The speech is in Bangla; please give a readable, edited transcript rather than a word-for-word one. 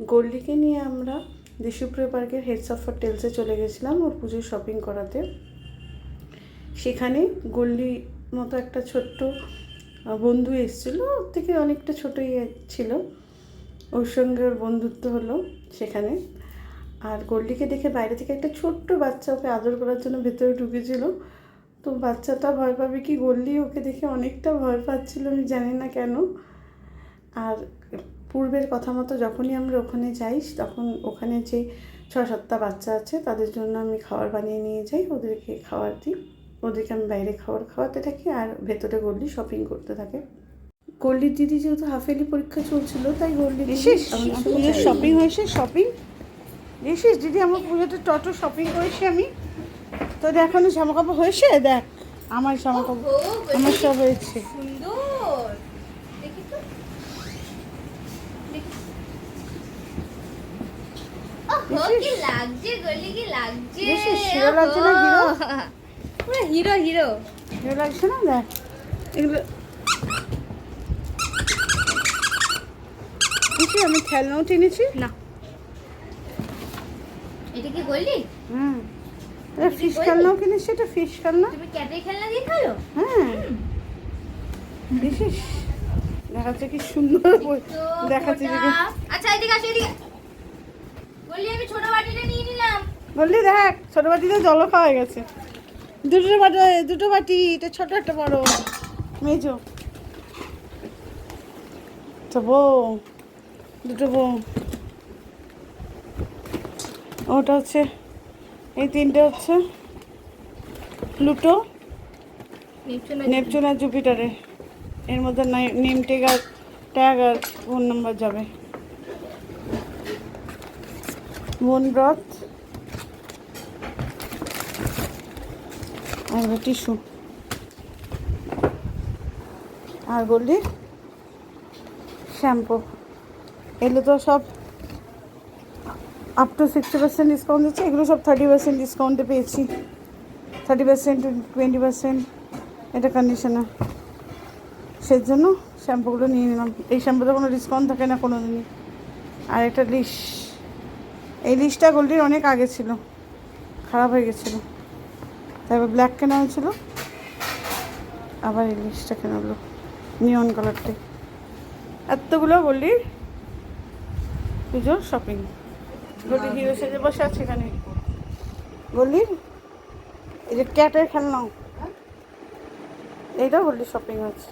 গোল্ডিকে নিয়ে আমরা দেশপ্রিয় পার্কের হেডস অফ টেলসে চলে গেছিলাম ওর পুজোর শপিং করাতে। সেখানে গোল্ডি মতো একটা ছোট্ট বন্ধু এসেছিলো, ওর থেকে অনেকটা ছোটোই ছিল, ওর সঙ্গে ওর বন্ধুত্ব হলো সেখানে। আর গোল্ডিকে দেখে বাইরে থেকে একটা ছোট্ট বাচ্চা ওকে আদর করার জন্য ভেতরে ঢুকেছিল। তো বাচ্চাটা ভয় পাবে কি, গোল্ডি ওকে দেখে অনেকটা ভয় পাচ্ছিল, আমি জানি না কেন। আর পূর্বের কথা মতো যখনই আমরা ওখানে যাই তখন ওখানে যে 6-7টা বাচ্চা আছে তাদের জন্য আমি খাবার বানিয়ে নিয়ে যাই, ওদেরকে খাবার দিই, ওদেরকে আমি বাইরে খাবার খাওয়াতে থাকি আর ভেতরে গোল্ডি শপিং করতে থাকে। গোল্ডির দিদি যেহেতু হাফেলি পরীক্ষা চলছিল তাই গোল্ডি পুজোর শপিং হয়েছে। শপিং দেখিস দিদি, আমার পুজোতে টট শপিং করেছি আমি। তোর এখনো জামা কাপড় হয়েছে? দেখ আমার জামা কাপড় আমার সব হয়েছে। সুন্দর দেখি তো, কি লাগছে গলি, কি লাগছে, হিরো লাগছে না? হিরো পুরো হিরো হিরো হিরো লাগছে না? দেখ এগুলো কিছু আমি খেলনাও টেনেছি না। এটা কি গলি? এটা ফিশ খেলনাও কিনেছি, এটা ফিশ খেলনা। তুমি ক্যাটের খেলনা দিয়ে খেলো? হ্যাঁ দেখিস, দেখাচ্ছে কি সুন্দর দেখাচ্ছে। আচ্ছা এদিকে আসো, এদিকে গলি। আমি ছোট বাটিটা নিয়ে নিলাম। বললি দেখ ছোট বাটিতে জলও খাওয়া গেছে। দুটো বাটি, এটা ছোট একটা বড় মেজো। তো বউ, দুটো বউ, ওটা হচ্ছে, এই তিনটে হচ্ছে প্লুটো, নেপচুন আর জুপিটারে। এর মধ্যে নেম ট্যাগ আর ফোন নাম্বার যাবে। মন ব্রত আর টিস্যু আর বললি শ্যাম্পু। এগুলো তো সব আপ টু 60% ডিসকাউন্ট দিচ্ছে, এগুলো সব 30% ডিসকাউন্টে পেয়েছি। 30%, 20%, এটা কন্ডিশনার। সেই জন্য শ্যাম্পুগুলো নিয়ে নিলাম। এই শ্যাম্পুতে কোনো ডিসকাউন্ট থাকে না কোনো দিনই। আর একটা লিস্ট, এই লিস্টটা গোল্ডির অনেক আগে ছিল, খারাপ হয়ে গেছিলো, তারপর ব্ল্যাক কেনা হয়েছিল, আবার এই লিস্টটা কেনা হলো নিয়ন কালারটাই। এতগুলো গোল্ডির পুজোর শপিং। গোল্ডি হিরো সেজে বসে আছে এখানে। গোল্ডির এই যে ক্যাটের খেলনাও, এইটাও গোল্ডির শপিং হচ্ছে।